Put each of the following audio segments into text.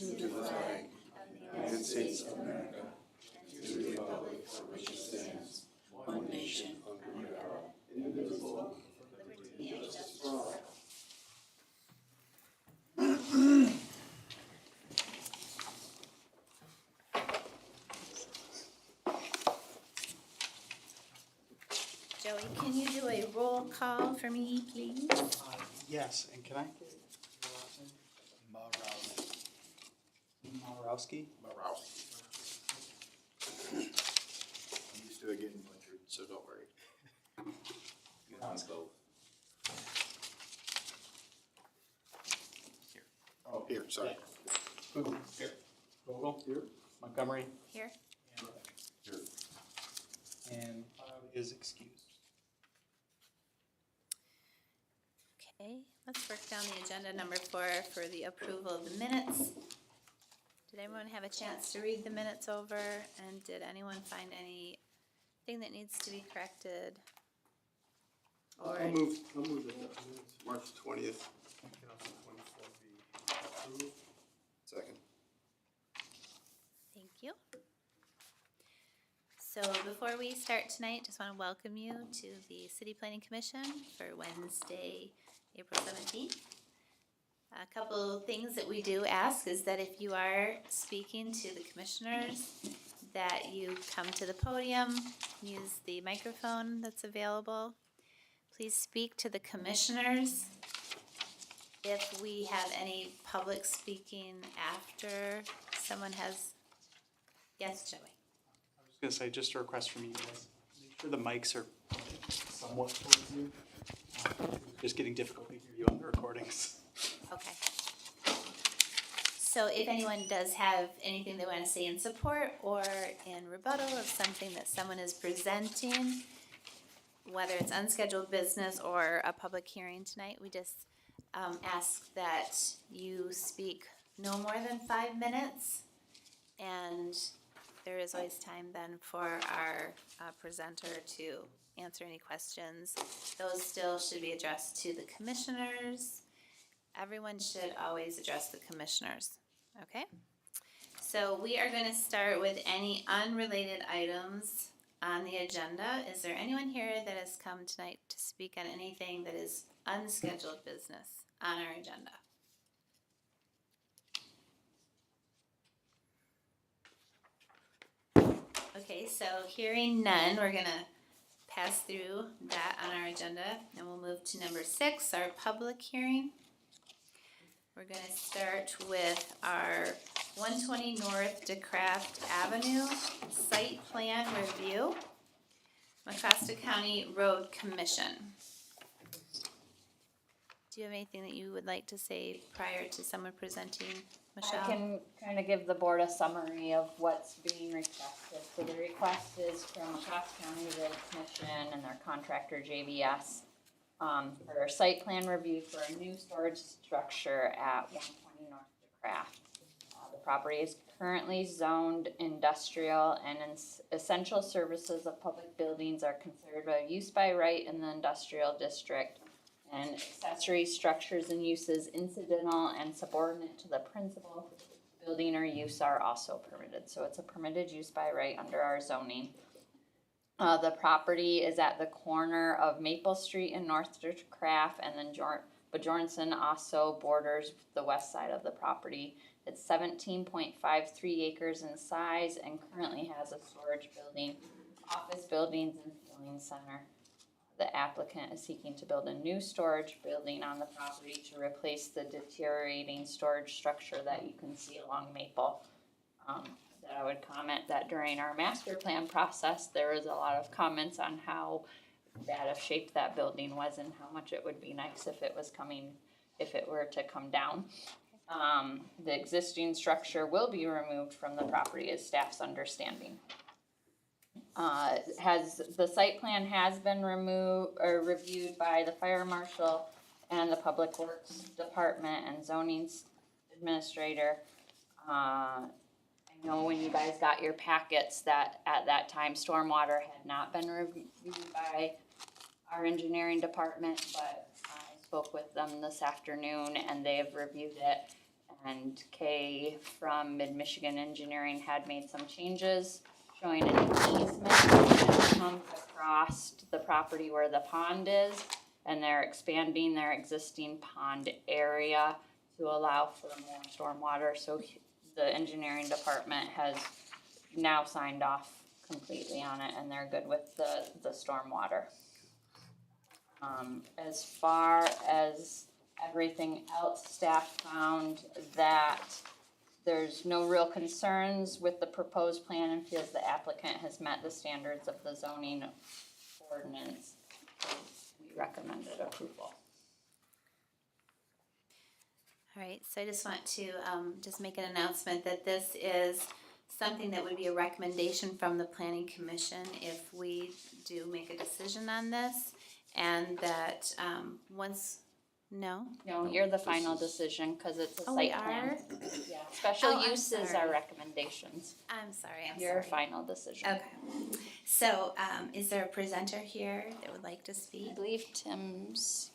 to the flag of the United States of America, and to the republic for which it stands, one nation, under God, indivisible, with liberty and justice for all. Joey, can you do a roll call for me, please? Yes, and can I get your last name? Marowski? Marowski. I'm used to it getting butchered, so don't worry. You can go. Here. Oh, here, sorry. Boom. Here. Vogel? Here. Montgomery? Here. And Riddick. Here. And Cloud is excused. Okay, let's work down the agenda number 4 for the approval of the minutes. Did everyone have a chance to read the minutes over? And did anyone find anything that needs to be corrected? Or I'll move that March 20th, 2024 be approved. Second. Thank you. So before we start tonight, just want to welcome you to the City Planning Commission for Wednesday, April 17th. A couple things that we do ask is that if you are speaking to the commissioners, that you come to the podium, use the microphone that's available. Please speak to the commissioners. If we have any public speaking after someone has, yes, Joey. I was gonna say, just a request from you guys, make sure the mics are somewhat towards you. Just getting difficult to hear you on the recordings. Okay. So if anyone does have anything they want to say in support or in rebuttal of something that someone is presenting, whether it's unscheduled business or a public hearing tonight, we just ask that you speak no more than 5 minutes. And there is always time then for our presenter to answer any questions. Those still should be addressed to the commissioners. Everyone should always address the commissioners, okay? So we are gonna start with any unrelated items on the agenda. Is there anyone here that has come tonight to speak on anything that is unscheduled business on our agenda? Okay, so hearing none, we're gonna pass through that on our agenda, and we'll move to number 6, our public hearing. We're gonna start with our 120 North DeCraft Avenue Site Plan Review, Mecosta County Road Commission. Do you have anything that you would like to say prior to someone presenting, Michelle? I can kind of give the board a summary of what's being requested. So the request is from Mecosta County Road Commission and their contractor JBS for site plan review for a new storage structure at 120 North DeCraft. The property is currently zoned industrial, and essential services of public buildings are considered a use by right in the industrial district. And accessory structures and uses incidental and subordinate to the principal building or use are also permitted. So it's a permitted use by right under our zoning. The property is at the corner of Maple Street and North DeCraft, and then Bjornson also borders the west side of the property. It's 17.53 acres in size and currently has a storage building, office buildings, and fueling center. The applicant is seeking to build a new storage building on the property to replace the deteriorating storage structure that you can see along Maple. That I would comment that during our master plan process, there was a lot of comments on how bad of shape that building was and how much it would be nice if it were to come down. The existing structure will be removed from the property is staff's understanding. The site plan has been reviewed by the fire marshal and the public works department and zoning administrator. I know when you guys got your packets that at that time stormwater had not been reviewed by our engineering department, but I spoke with them this afternoon and they've reviewed it. And Kay from Mid-Michigan Engineering had made some changes showing an easement that comes across the property where the pond is. And they're expanding their existing pond area to allow for more stormwater. So the engineering department has now signed off completely on it and they're good with the stormwater. As far as everything else, staff found that there's no real concerns with the proposed plan and feels the applicant has met the standards of the zoning ordinance. We recommended approval. All right, so I just want to just make an announcement that this is something that would be a recommendation from the planning commission if we do make a decision on this. And that no? No, you're the final decision, cause it's a Oh, we site plan. are? Yeah, special Oh, I'm uses sorry. are recommendations. I'm sorry, I'm Your sorry. final decision. Okay, so, is there a presenter here that would like to speak? I believe Tim's.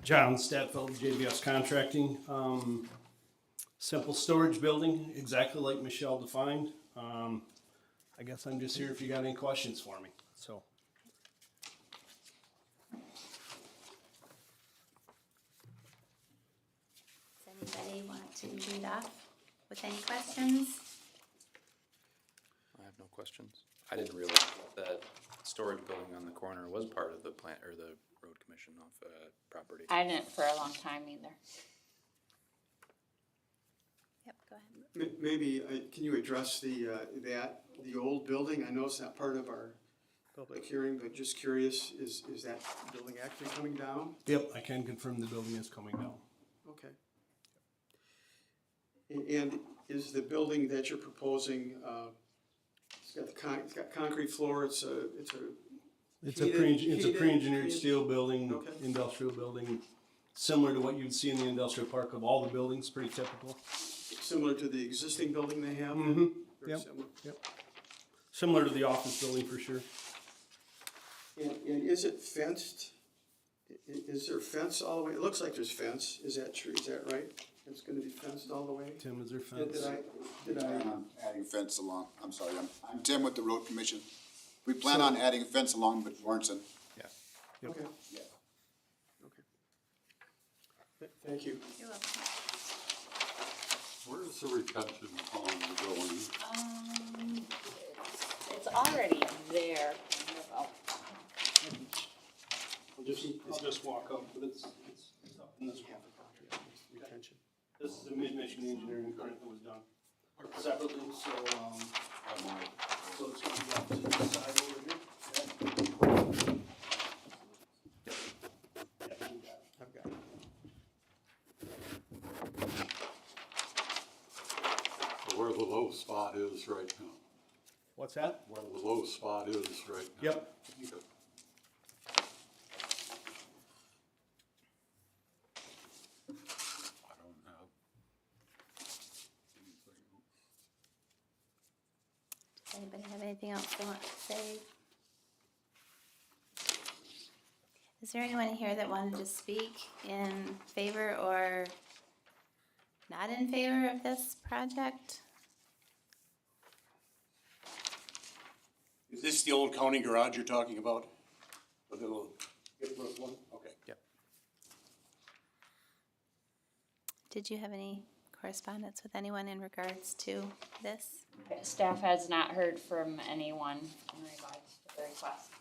John Statfeld, JBS Contracting. Simple storage building, exactly like Michelle defined. I guess I'm just here if you got any questions for me, so. Does anybody want to lead off with any questions? I have no questions. I didn't realize that storage building on the corner was part of the plant, or the road commission off, property. I didn't for a long time either. Yep, go ahead. Maybe, can you address the old building? I know it's not part of our public hearing, but just curious, is that building actually coming down? Yep, I can confirm the building is coming down. Okay. And is the building that you're proposing, it's got concrete floor, it's a It's a Heated- pre-engineered heated- steel building, Okay. industrial building, similar to what you'd see in the industrial park of all the buildings, pretty typical. similar to the existing building they have? Mhm. Very Yep. similar. Similar to the office building for sure. And is it fenced? Is there fence all the way? It looks like there's fence. Is that true? Is that right? It's gonna be fenced all the way? Tim, is there Did fence? I, Adding fence along, I'm sorry, I'm Tim with the road commission. We plan on adding a fence along with Warrenson. okay. Yeah. Okay. Thank you. You're welcome. Where's the retention pond going? It's already there. I'll just walk up, but it's up in this one. Retention. This is the Mid-Michigan Engineering grant that was done separately, so, so it's gonna be up to the side over here. Yeah, you got it. I've got it. Where the low spot is right now? What's that? Where the low spot is right now? Yep. Okay. I don't have anything else. Does anybody have anything else they want to say? Is there anyone here that wanted to speak in favor or not in favor of this project? Is this the old county garage you're talking about? The little Gibson one? Okay. Yep. Did you have any correspondence with anyone in regards to this? Staff has not heard from anyone in regards to the request.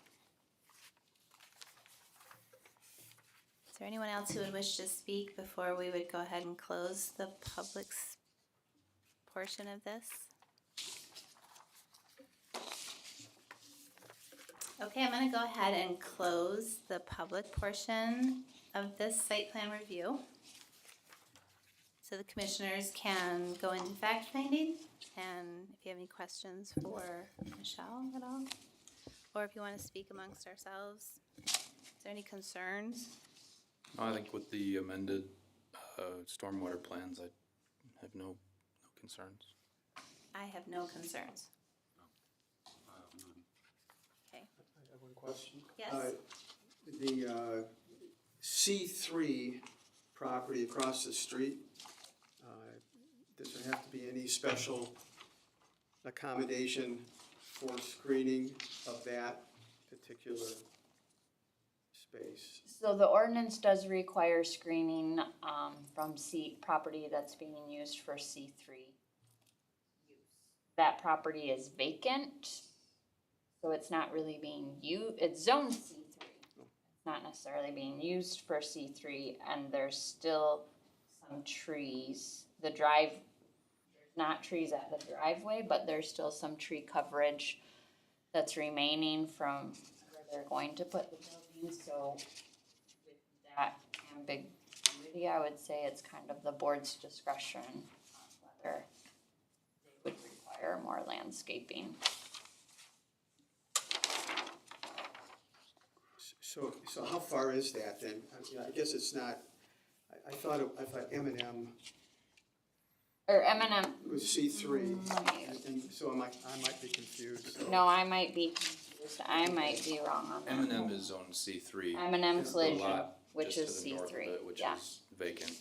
Is there anyone else who would wish to speak before we would go ahead and close the public's portion of this? Okay, I'm gonna go ahead and close the public portion of this site plan review. So the commissioners can go into fact finding, and if you have any questions for Michelle at all, or if you wanna speak amongst ourselves, is there any concerns? No, I think with the amended, stormwater plans, I have no concerns. I have no concerns. Okay, I have none. I have one question. yes, the C3 property across the street, does there have to be any special accommodation for screening of that particular space? So the ordinance does require screening, from property that's being used for C3 use. That property is vacant, so it's not really being it's zoned C3. It's not necessarily being used for C3, and there's still some trees. There's not trees at the driveway, but there's still some tree coverage that's remaining from where they're going to put the building, so with that ambiguity, I would say it's kind of the board's discretion whether they would require more landscaping. So how far is that then? I guess it's not, I thought M&M Or M&M, was C3, and so I might be confused. So. no, I might be confused, I might be wrong on that. M&M is zone C3. M&M The Collision, lot which just is to the north of C3, it, which yeah, is vacant.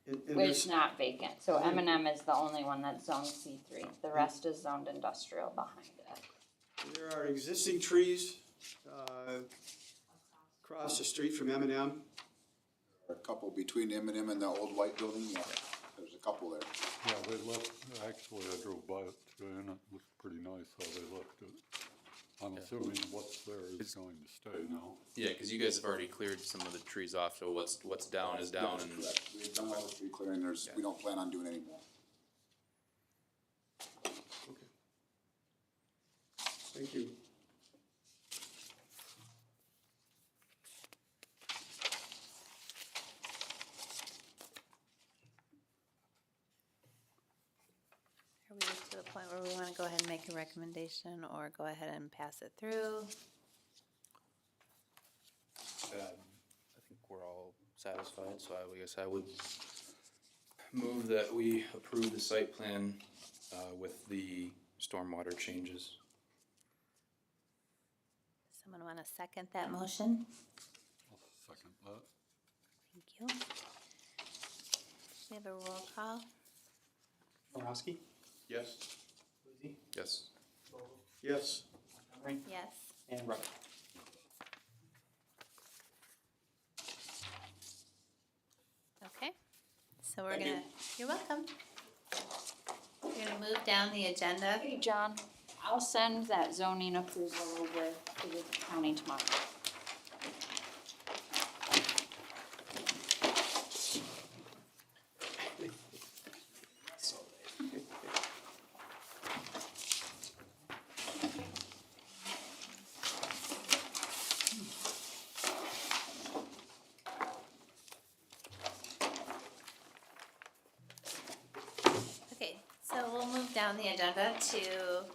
And which there's- is not vacant, so M&M is the only one that's zoned C3, the rest is zoned industrial behind it. There are existing trees across the street from M&M. A couple between M&M and the old white building, yeah, there's a couple there. Yeah, they left, actually, I drove by it today and it looked pretty nice how they left it. I'm assuming what's there is going to stay now. Yeah, because you guys have already cleared some of the trees off, so what's down is down, That's and correct. We've done all the tree clearing, we don't plan on doing any more. Okay. Thank you. Are we to the point where we wanna go ahead and make a recommendation or go ahead and pass it through? I think we're all satisfied, so I guess I would move that we approve the site plan with the stormwater changes. Someone wanna second that motion? I'll second that. Thank you. We have a roll call. Borowski? Yes. Lizzie? Yes. Yes. Montgomery? Yes. And Rucker. Okay, so we're gonna, you're welcome. We're gonna move down the agenda. Hey, John, I'll send that zoning approval over to the county tomorrow. Okay, so we'll move down the agenda to,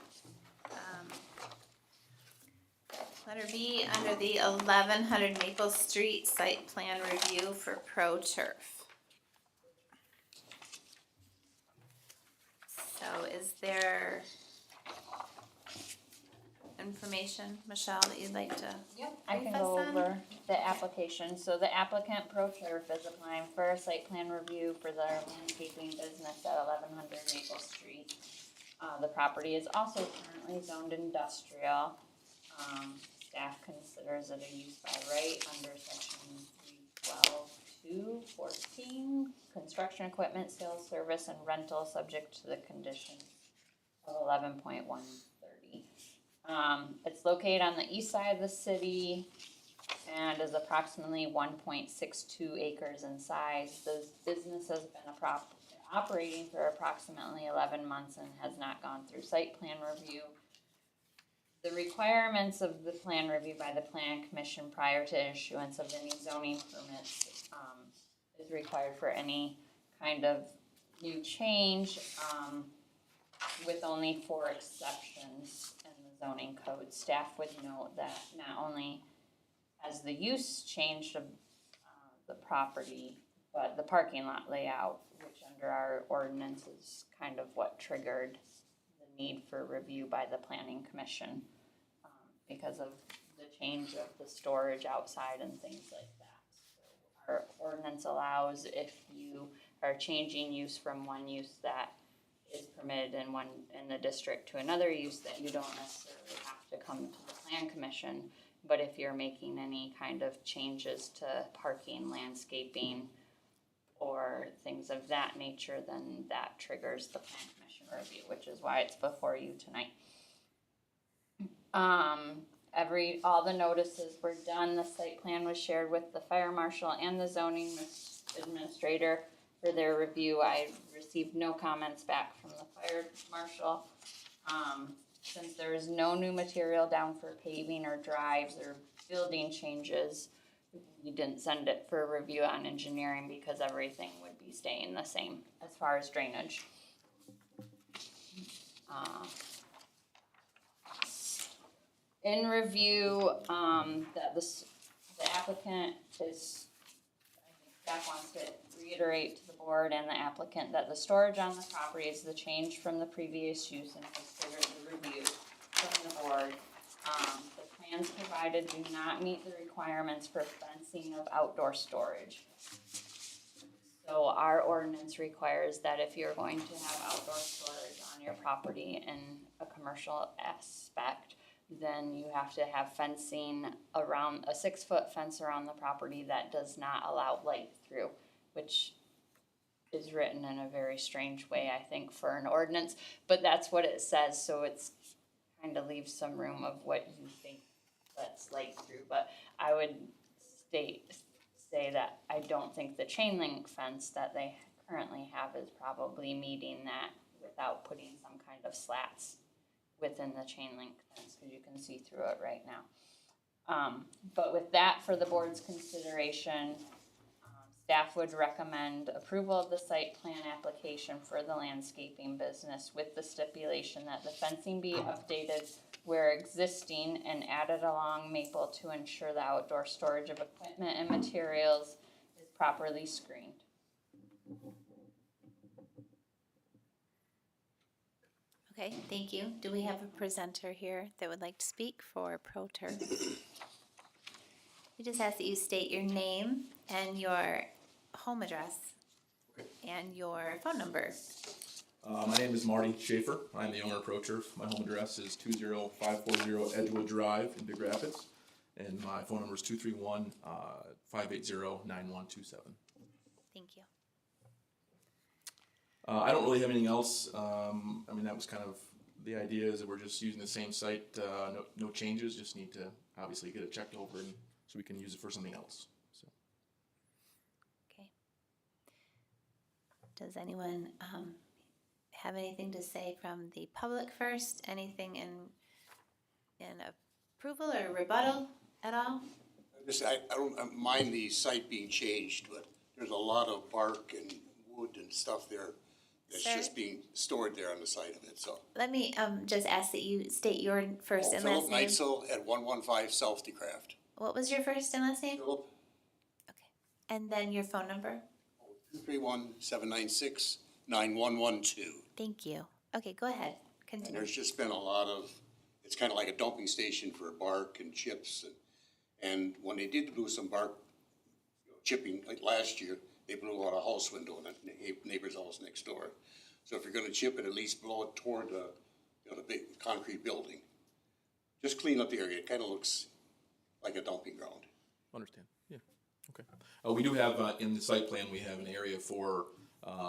letter B, under the 1100 Maple Street site plan review for Pro Turf. So is there information, Michelle, that you'd like to? Yep, I can brief us go on? over the application. So the applicant Pro Turf is applying for a site plan review for their landscaping business at 1100 Maple Street. The property is also currently zoned industrial. Staff considers it a use by right under section 312-214, construction equipment, sales, service, and rental subject to the conditions of 11.130. It's located on the east side of the city and is approximately 1.62 acres in size. The business has been operating for approximately 11 months and has not gone through site plan review. The requirements of the plan review by the Plan Commission prior to issuance of any zoning permits is required for any kind of new change, with only 4 exceptions in the zoning code. Staff would note that not only has the use changed of the property, but the parking lot layout, which under our ordinance is kind of what triggered the need for review by the planning commission, because of the change of the storage outside and things like that. So our ordinance allows, if you are changing use from one use that is permitted in the district to another use, that you don't necessarily have to come to the plan commission. But if you're making any kind of changes to parking, landscaping, or things of that nature, then that triggers the plan commission review, which is why it's before you tonight. All the notices were done, the site plan was shared with the fire marshal and the zoning administrator for their review. I received no comments back from the fire marshal. Since there is no new material down for paving or drives or building changes, we didn't send it for review on engineering because everything would be staying the same as far as drainage. In review, that the applicant is, I think staff wants to reiterate to the board and the applicant that the storage on the property is the change from the previous use and consider the review from the board. The plans provided do not meet the requirements for fencing of outdoor storage. So our ordinance requires that if you're going to have outdoor storage on your property in a commercial aspect, then you have to have fencing around, a 6-foot fence around the property that does not allow light through, which is written in a very strange way, I think, for an ordinance, but that's what it says, so it's kind of leaves some room of what you think lets light through. But I would say that I don't think the chain link fence that they currently have is probably meeting that without putting some kind of slats within the chain link fence, because you can see through it right now. But with that for the board's consideration, staff would recommend approval of the site plan application for the landscaping business with the stipulation that the fencing be updated where existing and added along Maple to ensure the outdoor storage of equipment and materials is properly screened. Okay, thank you. Do we have a presenter here that would like to speak for ProTurf? We just ask that you state your name and your home address and your phone number. My name is Marty Schaefer. I'm the owner of ProTurf. My home address is 20540 Edgewood Drive in Big Rapids, and my phone number is 231-580-9127. Thank you. I don't really have anything else. I mean, that was kind of the idea, is that we're just using the same site, no changes, just need to obviously get it checked over and so we can use it for something else. So. Okay. Does anyone have anything to say from the public first? Anything in approval or rebuttal at all? I don't mind the site being changed, but there's a lot of bark and wood and stuff there that's Sir? just being stored there on the side of it, so. Let me just ask that you state your first and last Philip name. Neitzel at 115 South DeCraft. What was your first and last name? Philip, And then your phone number? 231-796-9112. Thank you. Okay, go ahead. And Continue. there's just been a lot of, it's kind of like a dumping station for bark and chips. And when they did do some bark chipping, like last year, they blew out a house window in a neighbor's house next door. So if you're gonna chip it, at least blow it toward the big concrete building. Just clean up the area. It kind of looks like a dumping ground. Understand, yeah, okay. We do have, in the site plan, we have an area for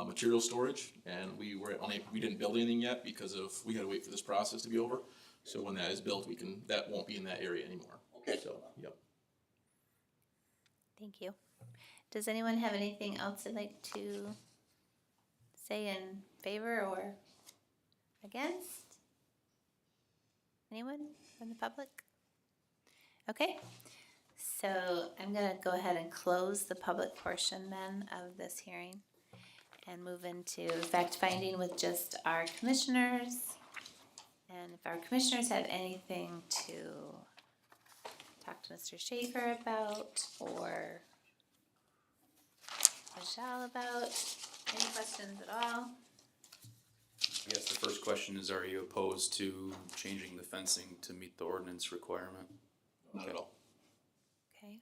material storage, and we didn't build anything yet because we had to wait for this process to be over. So when that is built, that won't be in that area anymore. Okay. So, yep. Thank you. Does anyone have anything else they'd like to say in favor or against? Anyone from the public? Okay, so I'm gonna go ahead and close the public portion then of this hearing and move into fact finding with just our commissioners. And if our commissioners have anything to talk to Mr. Schaefer about or Michelle about, any questions at all? I guess the first question is, are you opposed to changing the fencing to meet the ordinance requirement? Not at all. Okay.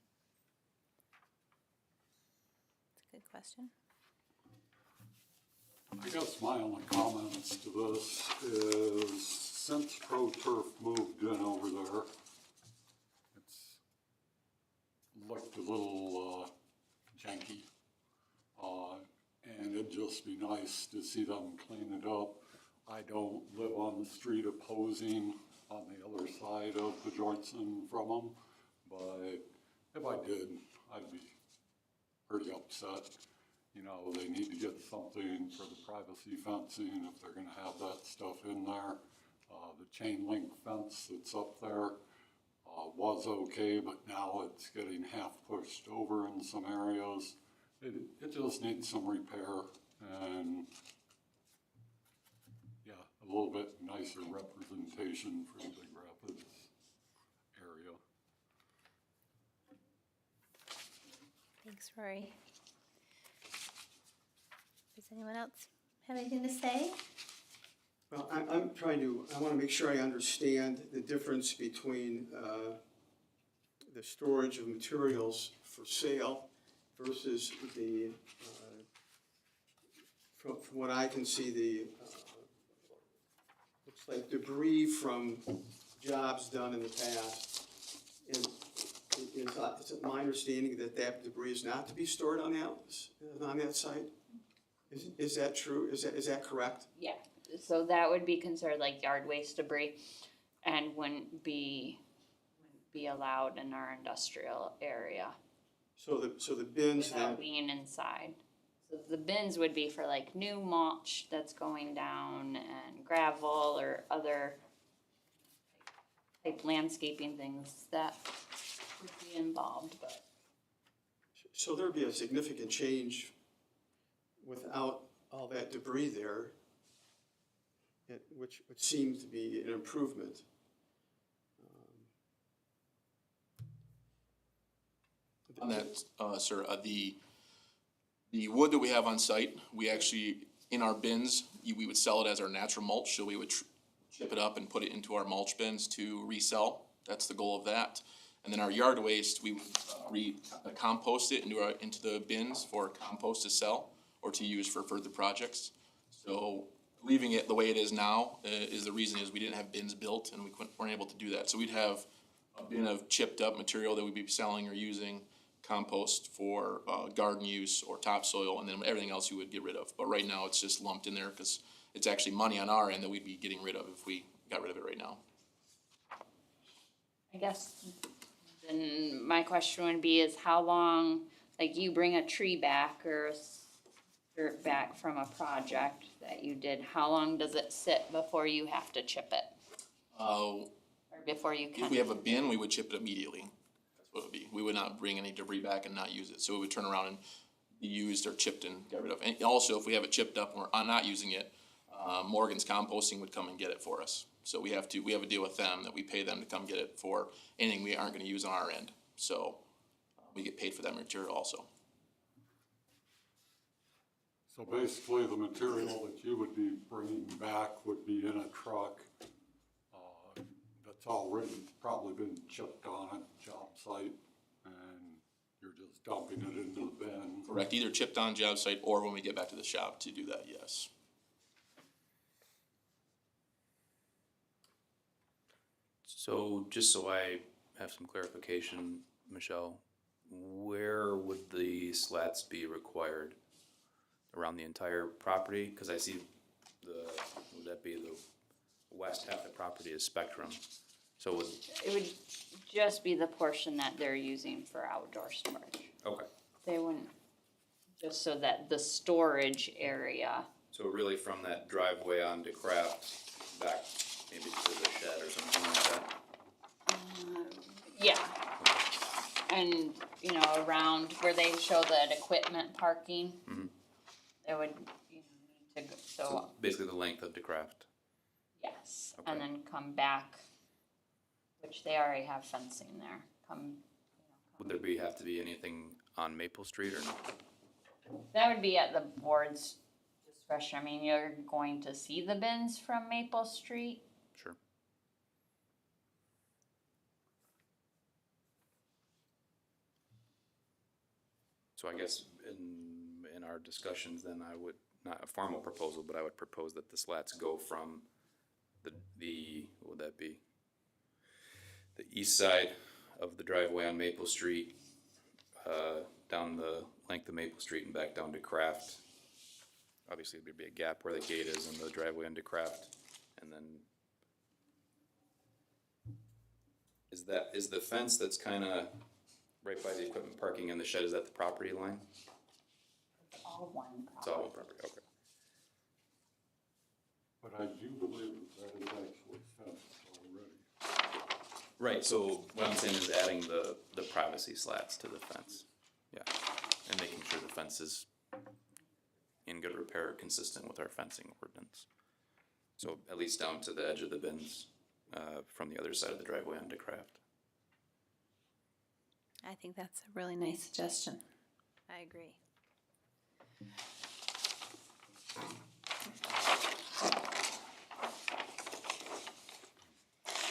That's a good question. I guess my only comments to this is since Pro Turf moved in over there, it's looked a little janky. And it'd just be nice to see them clean it up. I don't live on the street opposing on the other side of the Johnson from them, but if I did, I'd be pretty upset. You know, they need to get something for the privacy fencing if they're gonna have that stuff in there. The chain link fence that's up there, was okay, but now it's getting half pushed over in some areas. It just needs some repair and, yeah, a little bit nicer representation for the Big Rapids area. Thanks, Rory. Does anyone else have anything to say? Well, I want to make sure I understand the difference between the storage of materials for sale versus the, from what I can see, looks like debris from jobs done in the past. And is it my understanding that that debris is not to be stored on that site? Is that true? Is that correct? Yeah, so that would be considered like yard waste debris and wouldn't be allowed in our industrial area. So the bins then, Without being inside. So the bins would be for like new mulch that's going down and gravel or other type landscaping things that would be involved, but. so there'd be a significant change without all that debris there, which would seem to be an improvement. On that, sir, the wood that we have on site, we actually, in our bins, we would sell it as our natural mulch, so we would chip it up and put it into our mulch bins to resell. That's the goal of that. And then our yard waste, we would compost it into the bins for compost to sell or to use for further projects. So leaving it the way it is now is the reason is we didn't have bins built and we weren't able to do that. So we'd have a bin of chipped up material that we'd be selling or using, compost for garden use or topsoil, and then everything else you would get rid of. But right now, it's just lumped in there because it's actually money on our end that we'd be getting rid of if we got rid of it right now. I guess then my question would be is how long, like you bring a tree back or dirt back from a project that you did, how long does it sit before you have to chip it? Or before you can? If we have a bin, we would chip it immediately. That's what it would be. We would not bring any debris back and not use it. So it would turn around and be used or chipped and get rid of. And also, if we have it chipped up and we're not using it, Morgan's Composting would come and get it for us. So we have a deal with them that we pay them to come get it for anything we aren't gonna use on our end. So we get paid for that material also. So basically, the material that you would be bringing back would be in a truck that's already probably been chipped on a job site, and you're just dumping it into the bin. Correct, either chipped on job site or when we get back to the shop to do that, yes. So just so I have some clarification, Michelle, where would the slats be required? Around the entire property? Cause I see would that be the west half of the property is Spectrum? So It would just be the portion that they're using for outdoor storage. okay, They wouldn't, just so that the storage area, so really from that driveway onto Craft back maybe to the shed or something like that? yeah. And, you know, around where they show that equipment parking, it would, you know, need to go, So basically the length of DeCraft. yes, and Okay. then come back, which they already have fencing there, Would there have to be anything on Maple Street or no? that would be at the board's discretion. I mean, you're going to see the bins from Maple Street. Sure. So I guess in our discussions, then I would, not a formal proposal, but I would propose that the slats go from what would that be? The east side of the driveway on Maple Street, down the length of Maple Street and back down to Craft. Obviously, there'd be a gap where the gate is and the driveway into Craft, and then is the fence that's kinda right by the equipment parking and the shed, is that the property line? All one It's all one property. property, okay. But I do believe that is actually fenced already. Right, so what I'm saying is adding the privacy slats to the fence, yeah, and making sure the fence is in good repair, consistent with our fencing ordinance. So at least down to the edge of the bins, from the other side of the driveway onto Craft. I think that's a really nice suggestion. I agree.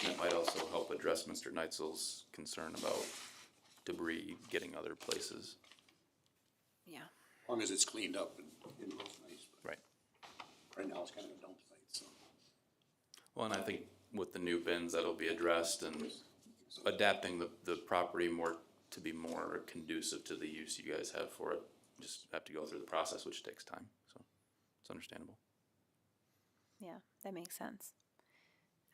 That might also help address Mr. Neitzel's concern about debris getting other places. Yeah. As long as it's cleaned up and looks nice. But Right. right now, it's kind of a dump site, so. Well, and I think with the new bins, that'll be addressed and adapting the property more to be more conducive to the use you guys have for it. Just have to go through the process, which takes time, so it's understandable. Yeah, that makes sense.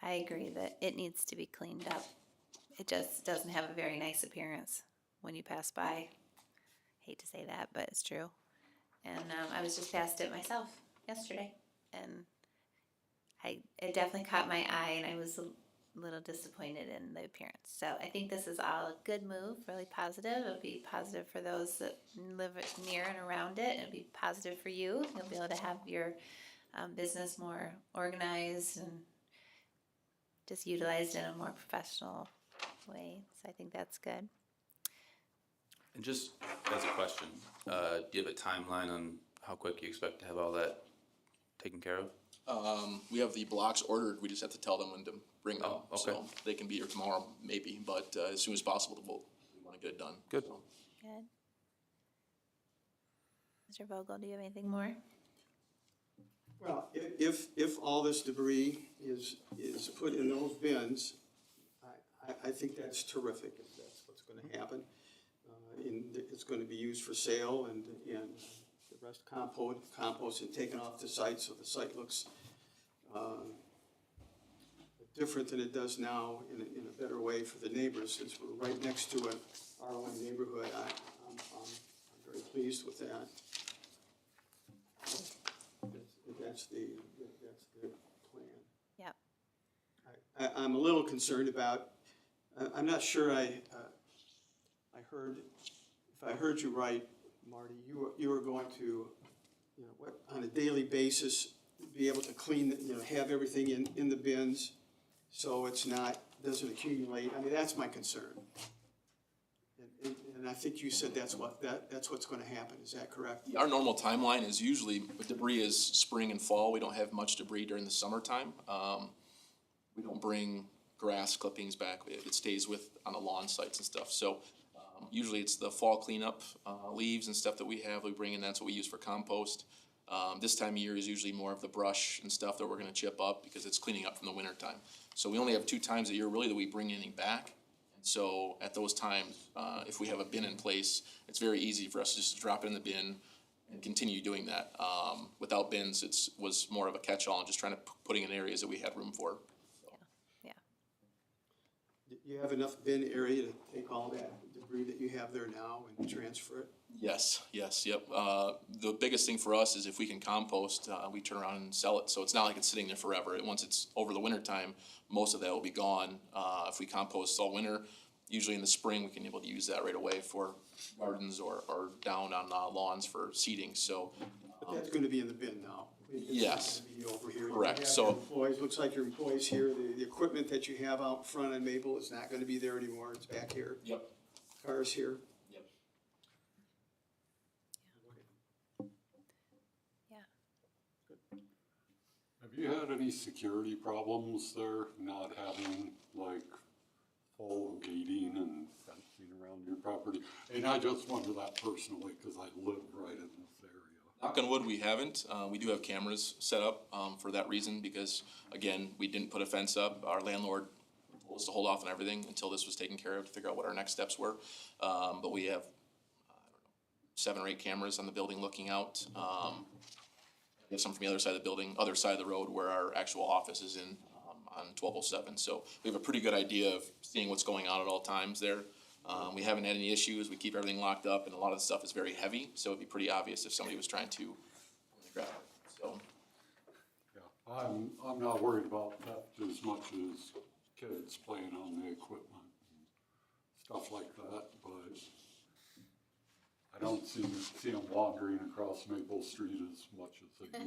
I agree that it needs to be cleaned up. It just doesn't have a very nice appearance when you pass by. Hate to say that, but it's true. And I was just past it myself yesterday, and it definitely caught my eye, and I was a little disappointed in the appearance. So I think this is all a good move, really positive. It'll be positive for those that live near and around it. It'll be positive for you. You'll be able to have your business more organized and just utilized in a more professional way. So I think that's good. And just as a question, do you have a timeline on how quick you expect to have all that taken care of? We have the blocks ordered, we just have to tell them when to bring them. Oh, okay. So they can be here tomorrow, maybe, but as soon as possible, we wanna get it done. Good. So. Good. Mr. Vogel, do you have anything more? Well, if all this debris is put in those bins, I think that's terrific, if that's what's gonna happen. It's gonna be used for sale and the rest compost and taken off the site, so the site looks different than it does now in a better way for the neighbors, since we're right next to an R1 neighborhood. I'm very pleased with that. That's the plan. Yep. I'm a little concerned about, I'm not sure I heard, if I heard you right, Marty, you were going to, on a daily basis, be able to clean, have everything in the bins so it's not, doesn't accumulate. I mean, that's my concern. And I think you said that's what's gonna happen, is that correct? Our normal timeline is usually, debris is spring and fall, we don't have much debris during the summertime. We don't bring grass clippings back, it stays on the lawn sites and stuff, so usually it's the fall cleanup, leaves and stuff that we have, we bring in, that's what we use for compost. This time of year is usually more of the brush and stuff that we're gonna chip up because it's cleaning up from the winter time. So we only have 2 times a year really that we bring anything back. So at those times, if we have a bin in place, it's very easy for us just to drop it in the bin and continue doing that. Without bins, was more of a catch-all and just trying to putting in areas that we had room for. Yeah. Do you have enough bin area to take all that debris that you have there now and transfer it? Yes, yep. The biggest thing for us is if we can compost, we turn around and sell it. So it's not like it's sitting there forever. Once it's over the winter time, most of that will be gone. If we compost all winter, usually in the spring, we can be able to use that right away for gardens or down on lawns for seeding, so. But that's gonna be in the bin now. It's not Yes. gonna be over here. You Correct, have so- your employees, looks like your employees here, the equipment that you have out front on Maple is not gonna be there anymore, it's back here. Yep. Cars here. Yep. Have you had any security problems there, not having like whole gating and fencing around your property? And I just wonder that personally, cause I live right in this area. Knock on wood, we haven't. We do have cameras set up, for that reason, because again, we didn't put a fence up. Our landlord told us to hold off on everything until this was taken care of, to figure out what our next steps were. But we have, 7 or 8 cameras on the building looking out. We have some from the other side of the building, other side of the road where our actual office is in, on 1207. So we have a pretty good idea of seeing what's going on at all times there. We haven't had any issues. We keep everything locked up, and a lot of the stuff is very heavy, so it'd be pretty obvious if somebody was trying to grab it. So, Yeah, I'm not worried about theft as much as kids playing on the equipment and stuff like that, but I don't see them wandering across Maple Street as much as they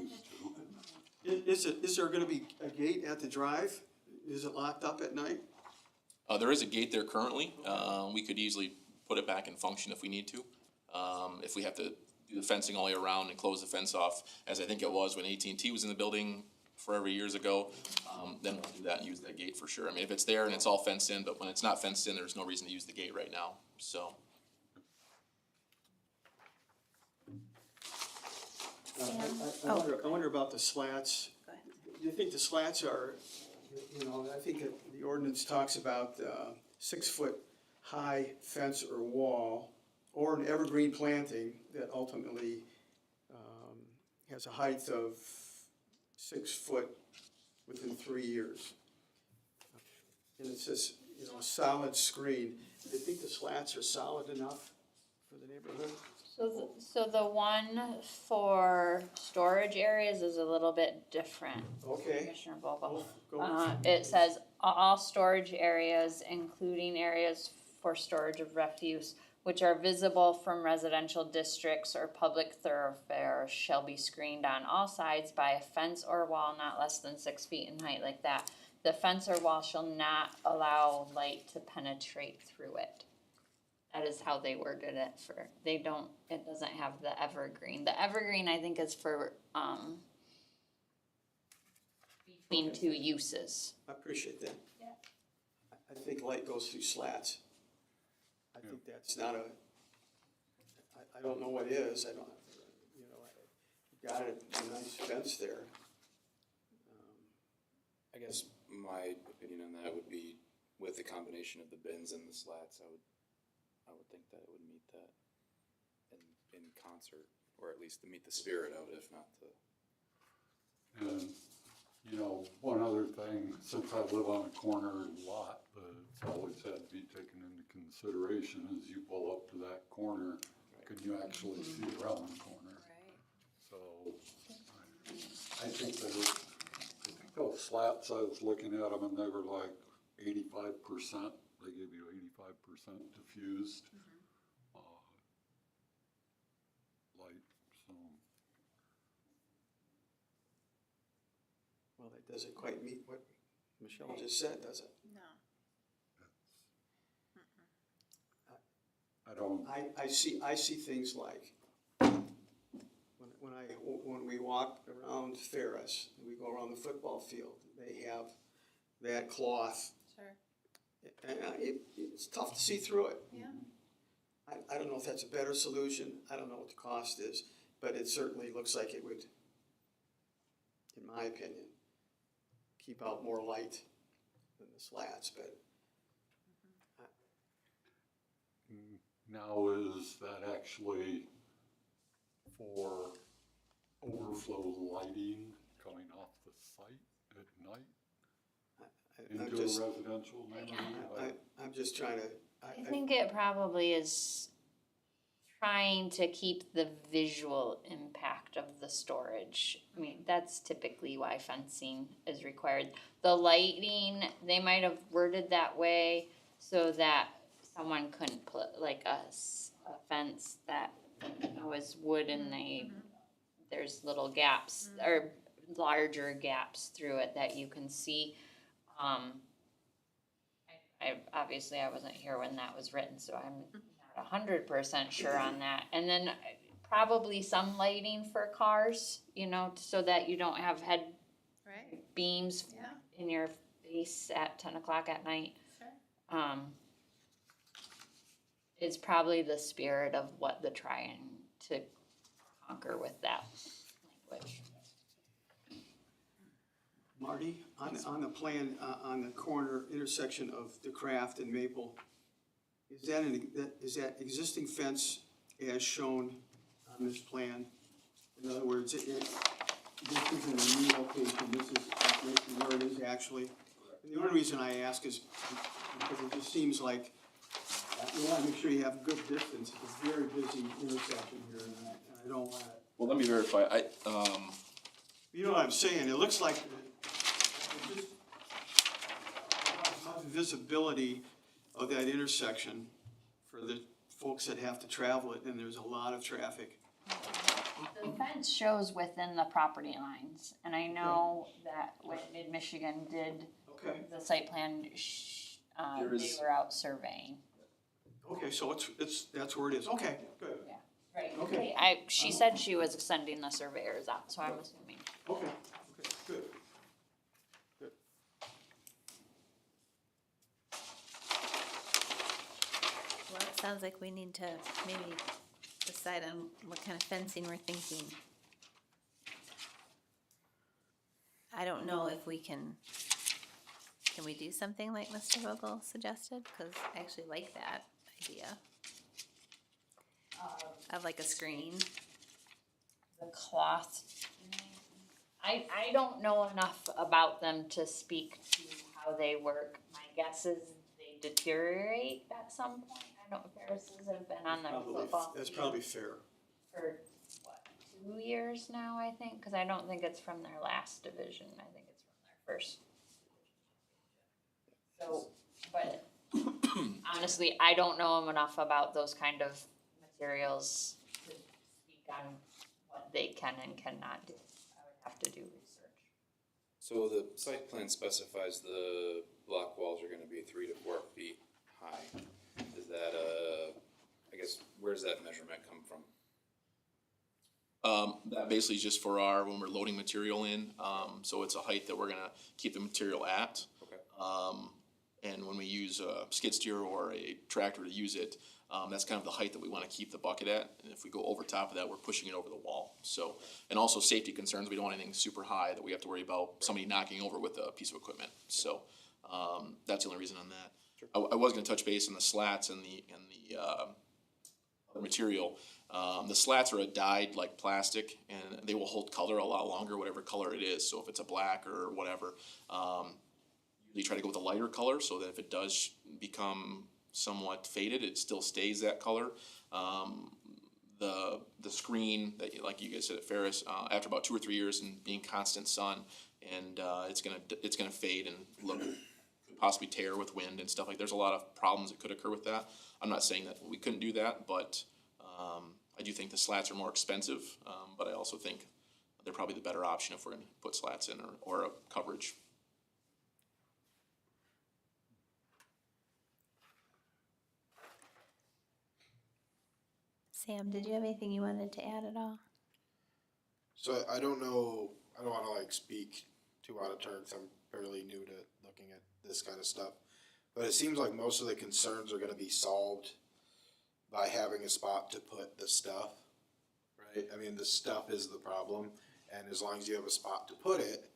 used to. Is there gonna be a gate at the drive? Is it locked up at night? there is a gate there currently. We could easily put it back in function if we need to. If we have to do the fencing all the way around and close the fence off, as I think it was when AT&T was in the building forever years ago, then we'll do that and use that gate for sure. I mean, if it's there and it's all fenced in, but when it's not fenced in, there's no reason to use the gate right now, so. I wonder about the slats. Go ahead. Do you think the slats are, I think that the ordinance talks about 6-foot high fence or wall or an evergreen planting that ultimately has a height of 6 foot within 3 years. And it says, a solid screen. Do you think the slats are solid enough for the neighborhood? So the one for storage areas is a little bit different. Okay. Commissioner Vogel. Go. It says all storage areas, including areas for storage of refuse, which are visible from residential districts or public thoroughfares, shall be screened on all sides by a fence or wall not less than 6 feet in height, like that. The fence or wall shall not allow light to penetrate through it. That is how they worded it it doesn't have the evergreen. The evergreen, I think, is for, between two uses. I appreciate that. Yeah. I think light goes through slats. I think that's not I don't know what is, I don't, you got a nice fence there. I guess my opinion on that would be with the combination of the bins and the slats, I would think that it would meet that in concert, or at least to meet the spirit of it, if not the. And, one other thing, since I live on a corner lot, that's always had to be taken into consideration is you pull up to that corner, can you actually see around the corner? Right. So, I think those slats, I was looking at them and they were like 85%, they give you 85% diffused light, so. Well, that doesn't quite meet what Michelle just said, does it? No. I don't, I see things like, when we walk around Ferris, we go around the football field, they have that cloth. Sure. And it's tough to see through it. Yeah. I don't know if that's a better solution, I don't know what the cost is, but it certainly looks like it would, in my opinion, keep out more light than the slats, but. now is that actually for overflow lighting coming off the site at night into a residential neighborhood? I'm just trying to. I think it probably is trying to keep the visual impact of the storage. I mean, that's typically why fencing is required. The lighting, they might have worded that way so that someone couldn't put like a fence that was wood and there's little gaps or larger gaps through it that you can see. I obviously I wasn't here when that was written, so I'm not 100% sure on that. And then probably some lighting for cars, so that you don't have head Right. beams Yeah. in your face at 10 o'clock at night. Sure. is probably the spirit of what they're trying to conquer with that language. Marty, on the plan, on the corner intersection of the Craft and Maple, is that existing fence as shown on this plan? In other words, this isn't a new location, this is where it is actually. And the only reason I ask is because it just seems like you want to make sure you have good distance. It's a very busy intersection here, and I don't want to. Well, let me verify. You know what I'm saying? It looks like just the visibility of that intersection for the folks that have to travel it, and there's a lot of traffic. The fence shows within the property lines, and I know that when Mid-Michigan did Okay, the site plan, they were out surveying. okay, so that's where it is. Okay, good. Yeah, right. Okay. She said she was sending the surveyors out, so I'm assuming. Okay, good. Well, it sounds like we need to maybe decide on what kind of fencing we're thinking. I don't know if we can we do something like Mr. Vogel suggested? Cause I actually like that idea. Of like a screen. The cloth. I don't know enough about them to speak to how they work. My guess is they deteriorate at some point. I don't know, Ferris's have been on their football That's team probably fair. for, 2 years now, I think, cause I don't think it's from their last division, I think it's from their first. So, but honestly, I don't know enough about those kind of materials to speak on what they can and cannot do. I would have to do research. So the site plan specifies the block walls are gonna be 3 to 4 feet high. Is that I guess, where does that measurement come from? That basically is just for when we're loading material in, so it's a height that we're gonna keep the material at. Okay. And when we use a skid steer or a tractor to use it, that's kind of the height that we wanna keep the bucket at. And if we go over top of that, we're pushing it over the wall. So, and also safety concerns, we don't want anything super high that we have to worry about somebody knocking over with a piece of equipment. So, that's the only reason on that. I was gonna touch base on the slats and the other material. The slats are a dyed like plastic and they will hold color a lot longer, whatever color it is. So if it's a black or whatever, usually try to go with a lighter color so that if it does become somewhat faded, it still stays that color. The screen that, like you guys said at Ferris, after about 2 or 3 years in being constant sun, and it's gonna fade and look, possibly tear with wind and stuff like. There's a lot of problems that could occur with that. I'm not saying that we couldn't do that, but I do think the slats are more expensive. But I also think they're probably the better option if we're gonna put slats in or a coverage. Sam, did you have anything you wanted to add at all? So I don't know, I don't wanna like speak too out of turn, 'cause I'm fairly new to looking at this kind of stuff. But it seems like most of the concerns are gonna be solved by having a spot to put the stuff, right? I mean, the stuff is the problem, and as long as you have a spot to put it,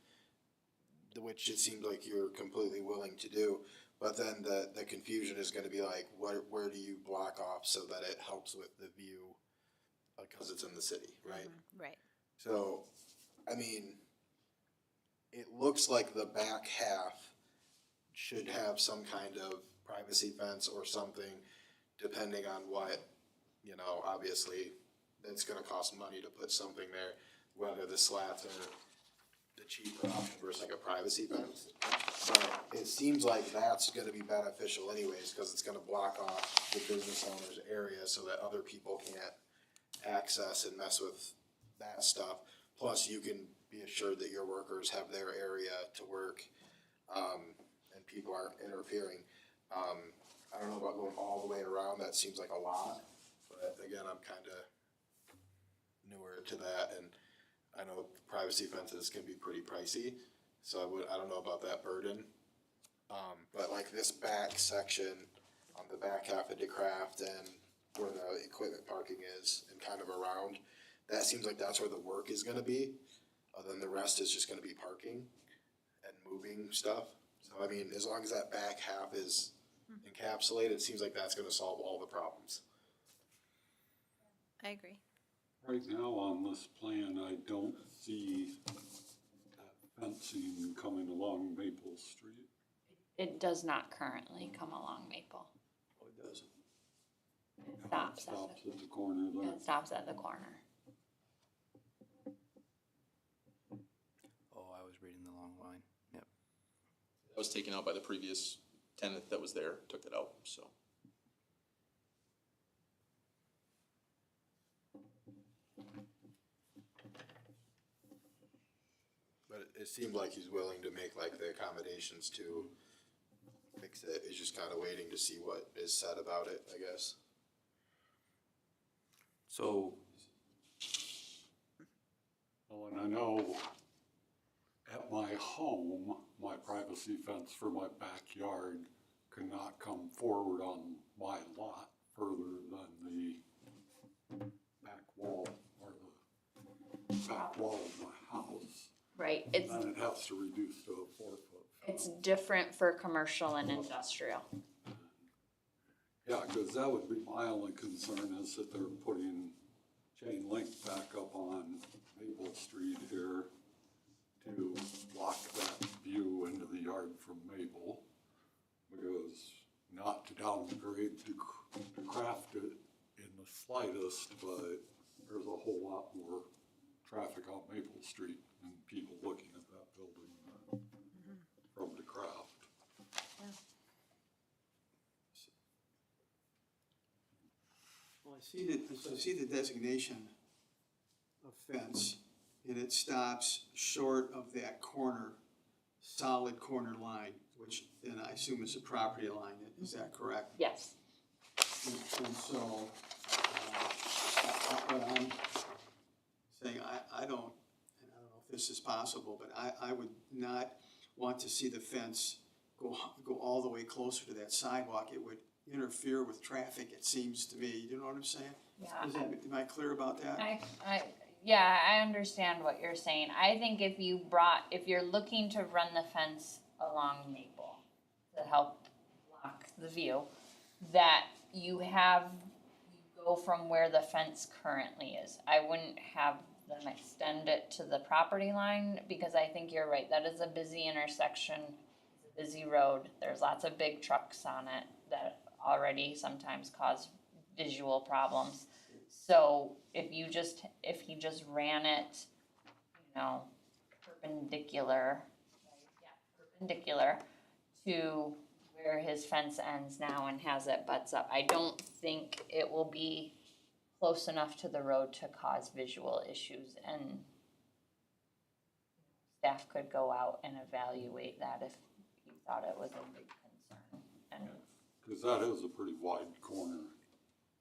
which it seems like you're completely willing to do, but then the confusion is gonna be like, where do you block off so that it helps with the view? Because it's in the city, right? Right. So, I mean, it looks like the back half should have some kind of privacy fence or something, depending on what, you know, obviously, it's gonna cost money to put something there, whether the slats are the cheaper option versus like a privacy fence. But it seems like that's gonna be beneficial anyways, cause it's gonna block off the business owner's area so that other people can't access and mess with that stuff. Plus, you can be assured that your workers have their area to work, and people aren't interfering. I don't know about going all the way around, that seems like a lot, but again, I'm kinda newer to that, and I know privacy fences can be pretty pricey, so I don't know about that burden. But like this back section on the back half of DeCraft and where the equipment parking is and kind of around, that seems like that's where the work is gonna be. Then the rest is just gonna be parking and moving stuff. So I mean, as long as that back half is encapsulated, it seems like that's gonna solve all the problems. I agree. Right now on this plan, I don't see that fencing coming along Maple Street. It does not currently come along Maple. Oh, it doesn't. It It stops stops at the corner there. it stops at the corner. Oh, I was reading the long line. Yep. That was taken out by the previous tenant that was there, took it out, so. But it seemed like he's willing to make like the accommodations to fix it. He's just kinda waiting to see what is said about it, I guess. So, Well, and I know at my home, my privacy fence for my backyard cannot come forward on my lot further than the back wall or the back wall of my house. Right, Then it has to reduce to a 4-foot it's fence. different for commercial and industrial. Yeah, cause that would be my only concern is that they're putting chain link back up on Maple Street here to block that view into the yard from Maple. Because not to downgrade to craft it in the slightest, but there's a whole lot more traffic on Maple Street and people looking at that building from DeCraft. Well, I see the designation of fence, and it stops short of that corner, solid corner line, which then I assume is a property line, is that correct? Yes. And so, what I'm saying, I don't know if this is possible, but I would not want to see the fence go all the way closer to that sidewalk. It would interfere with traffic, it seems to me. You know what I'm saying? Yeah. Am I clear about that? Yeah, I understand what you're saying. I think if you're looking to run the fence along Maple to help block the view, that you go from where the fence currently is. I wouldn't have them extend it to the property line, because I think you're right, that is a busy intersection, it's a busy road, there's lots of big trucks on it that already sometimes cause visual problems. So if he just ran it, perpendicular to where his fence ends now and has it butts up, I don't think it will be close enough to the road to cause visual issues, and staff could go out and evaluate that if you thought it was a big concern. And Cause that is a pretty wide corner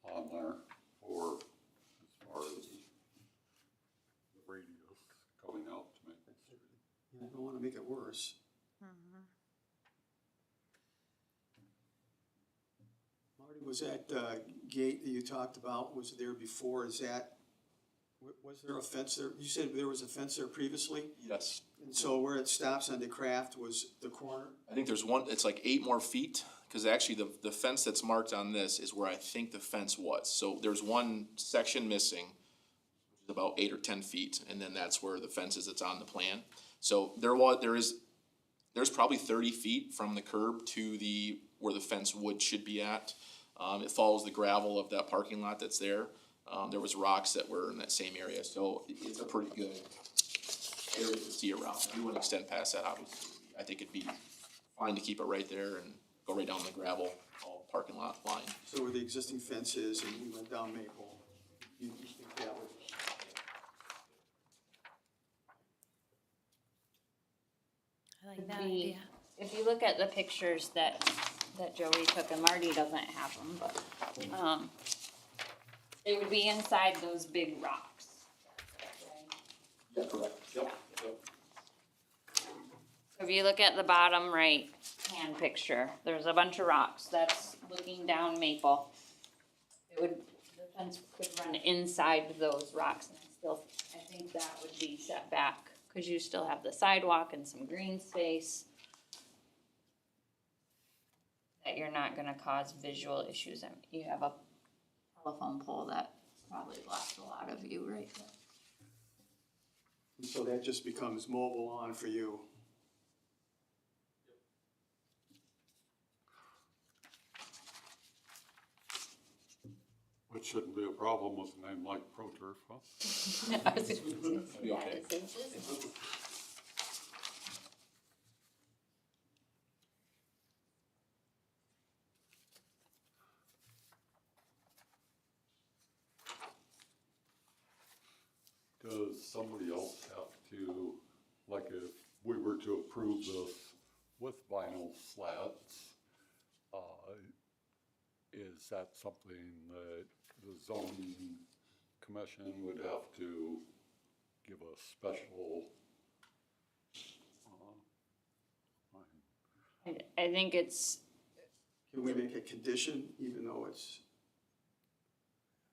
on there for, as far as the radius coming out to Maple Street. I don't wanna make it worse. Marty, was that, gate that you talked about, was there before, was there a fence there? You said there was a fence there previously? Yes. And so where it stops on DeCraft was the corner? I think there's it's like 8 more feet, cause actually the fence that's marked on this is where I think the fence was. So there's one section missing, which is about 8 or 10 feet, and then that's where the fence is that's on the plan. So there's probably 30 feet from the curb to where the fence should be at. It follows the gravel of that parking lot that's there. There was rocks that were in that same area, so it's a pretty good area to see around. We wouldn't extend past that, obviously. I think it'd be fine to keep it right there and go right down the gravel parking lot line. So where the existing fence is and we went down Maple, you think that would? I like that idea. If you look at the pictures that Joey took, and Marty doesn't have them, but, it would be inside those big rocks. Yeah, correct. Yep. If you look at the bottom right, hand picture, there's a bunch of rocks, that's looking down Maple. It would, the fence could run inside those rocks, and I think that would be set back, cause you still have the sidewalk and some green space. That you're not gonna cause visual issues, and you have a telephone pole that probably blocks a lot of view right there. And so that just becomes mobile lawn for you. Which shouldn't be a problem with a name like ProTurf, huh? I was gonna say, Be okay. that is his business. Does somebody else have to, like if we were to approve this with vinyl slats, is that something that the zoning commission would have to give a special, I think it's, Can we make a condition even though it's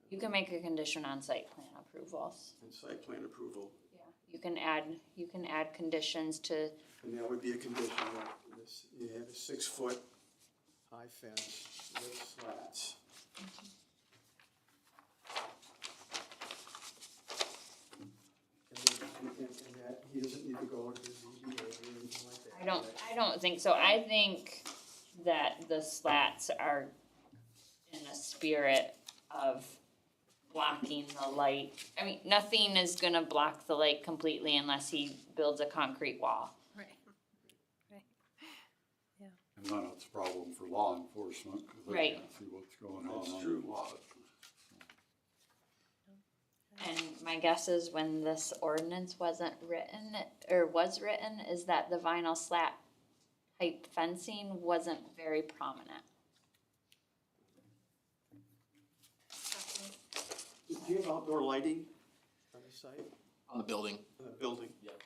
you can make a condition on site plan approvals. in site plan approval? Yeah, you can add conditions to, And that would be a condition that this, you have a 6-foot high fence with slats. And that, he doesn't need to go to the ZBA or anything like that. I don't think so, I think that the slats are in a spirit of blocking the light. I mean, nothing is gonna block the light completely unless he builds a concrete wall. Right. Right. and then it's a problem for law enforcement, cause they Right. can't see what's going on That's on true. the lot. And my guess is when this ordinance wasn't written, or was written, is that the vinyl slat type fencing wasn't very prominent. Do you have outdoor lighting on the site, On the building. on the building? Yep.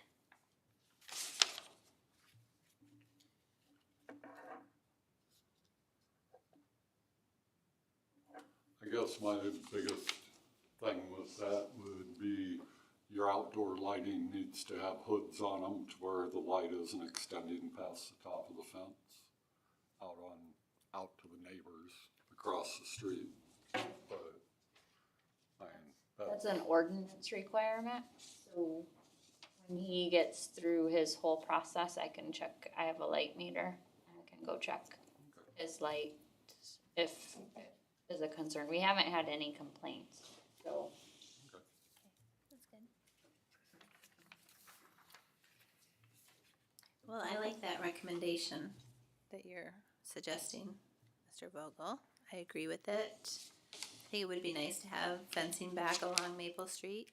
I guess my biggest thing with that would be your outdoor lighting needs to have hoods on them to where the light isn't extending past the top of the fence out to the neighbors across the street. But, I mean, That's an ordinance requirement, so when he gets through his whole process, I can check, I have a light meter, I can go check his light if it is a concern. We haven't had any complaints, so. That's good. Well, I like that recommendation that you're suggesting, Mr. Vogel. I agree with it. I think it would be nice to have fencing back along Maple Street.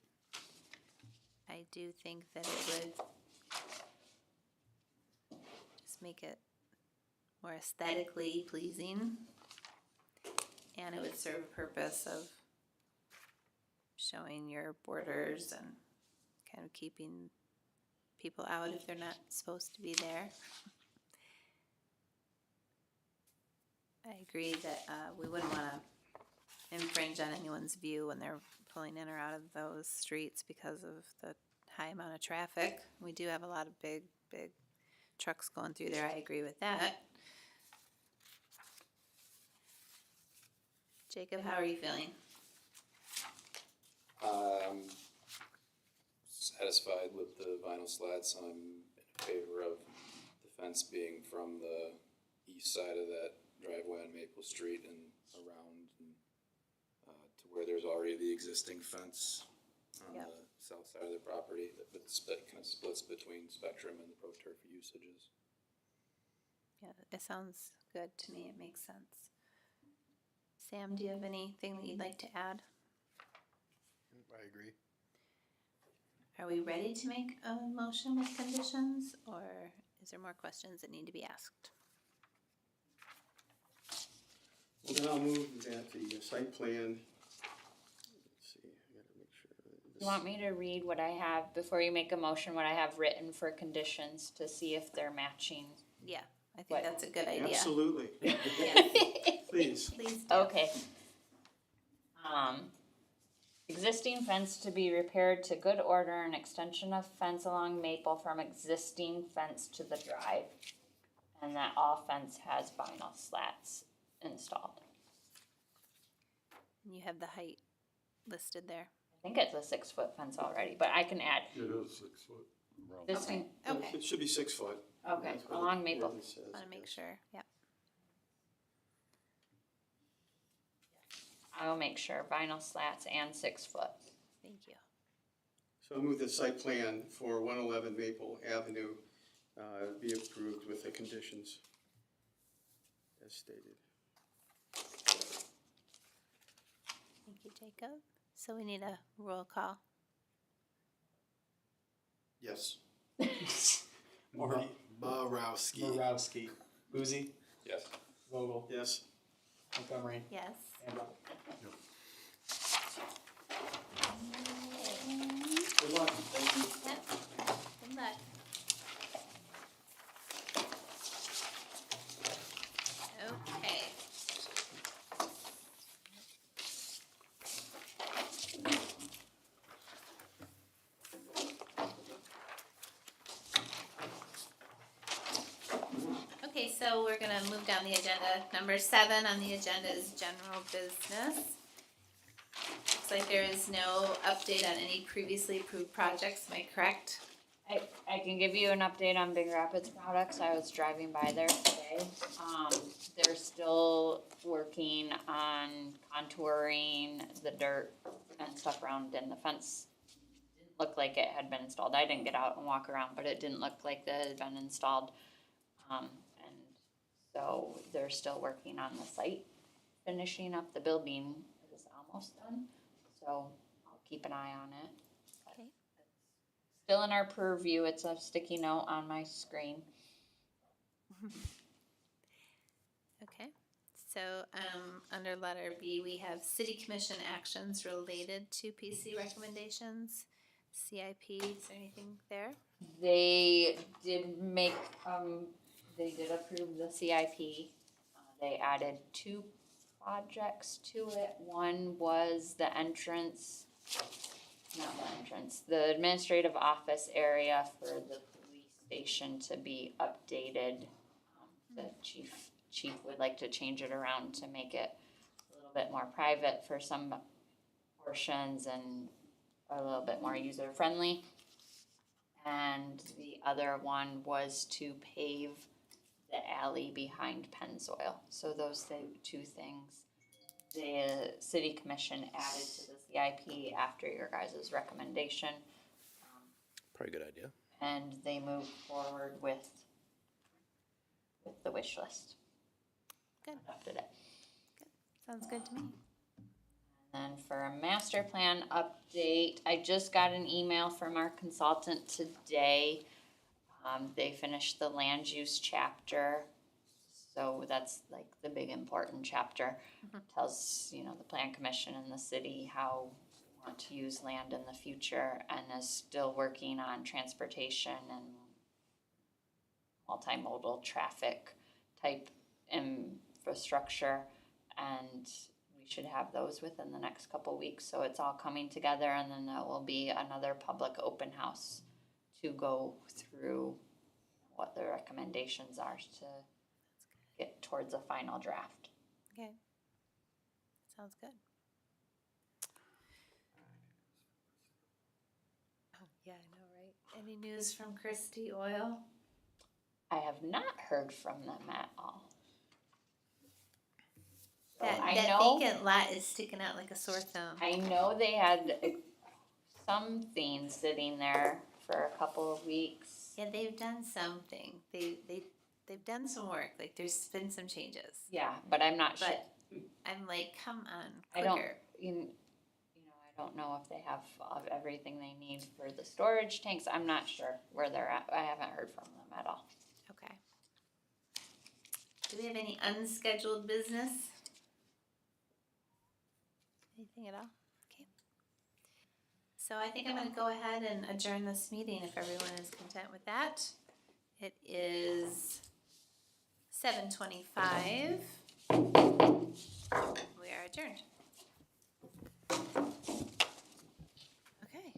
I do think that it would just make it more aesthetically pleasing. And it would serve a purpose of showing your borders and kind of keeping people out if they're not supposed to be there. I agree that we wouldn't want to infringe on anyone's view when they're pulling in or out of those streets because of the high amount of traffic. We do have a lot of big trucks going through there. I agree with that. Jacob, how are you feeling? Satisfied with the vinyl slats. I'm in favor of the fence being from the east side of that driveway on Maple Street and around and, to where there's already the existing fence on Yep. the south side of the property that kind of splits between Spectrum and the ProTurf usages. Yeah, it sounds good to me. It makes sense. Sam, do you have anything that you'd like to add? I agree. Are we ready to make a motion with conditions, or is there more questions that need to be asked? Well, then I'll move that the site plan, let's see, I gotta make sure. You want me to read what I have, before you make a motion, what I have written for conditions to see if they're matching? Yeah, I think What? that's a good idea. Absolutely, Yes, please. please do. Okay. Existing fence to be repaired to good order, an extension of fence along Maple from existing fence to the drive. And that all fence has vinyl slats installed. And you have the height listed there. I think it's a 6-foot fence already, but I can add. It is 6 foot. around. Existing, Okay, It should be 6 foot. okay, That's what along the Maple. ordinance says, wanna make yes. sure, yep. I'll make sure vinyl slats and 6 foot. Thank you. So I move the site plan for 111 Maple Avenue be approved with the conditions as stated. Thank you, Jacob. So we need a roll call. Yes. Marty. Borowski. Borowski. Boozy. Yes. Vogel. Yes, Montgomery. Yes. And Rob. good luck. Yep. Good luck. Okay. Okay, so we're gonna move down the agenda. Number 7 on the agenda is general business. Looks like there is no update on any previously approved projects, am I correct? I can give you an update on Big Rapids products. I was driving by there today. They're still working on contouring the dirt and stuff around, and the fence didn't look like it had been installed. I didn't get out and walk around, but it didn't look like that had been installed. And so they're still working on the site, finishing up the building is almost done. So I'll keep an eye on it. Okay. Still in our purview, it's a sticky note on my screen. Okay, so, under letter B, we have city commission actions related to PC recommendations, CIP, is there anything there? They did make, they did approve the CIP. They added 2 projects to it. One was the entrance, not the entrance, the administrative office area for the police station to be updated. The chief would like to change it around to make it a little bit more private for some portions and a little bit more user friendly. And the other one was to pave the alley behind Pennzoil. So those 2 things, the city commission added to the CIP after your guys' recommendation. Probably a good idea. And they moved forward with the wish list. Good. Adopted it. Sounds good to me. And for a master plan update, I just got an email from our consultant today. They finished the land use chapter, so that's like the big important chapter. Tells, the plan commission and the city how we want to use land in the future, and is still working on transportation and multimodal traffic type infrastructure, and we should have those within the next couple weeks, so it's all coming together, and then there will be another public open house to go through what the recommendations are to get towards a final draft. Okay. Sounds good. Oh, yeah, I know, right? Any news from Christie Oil? I have not heard from them at all. So That I know, vacant lot is sticking out like a sore thumb. I know they had something sitting there for a couple of weeks. Yeah, they've done something. They've done some work. Like there's been some changes. Yeah, but I'm not sure. But I'm like, come on, I quicker. don't, I don't know if they have everything they need for the storage tanks. I'm not sure where they're at. I haven't heard from them at all. Okay. Do we have any unscheduled business? Anything at all? Okay. So I think I'm gonna go ahead and adjourn this meeting if everyone is content with that. It is 7:25. We are adjourned. Okay.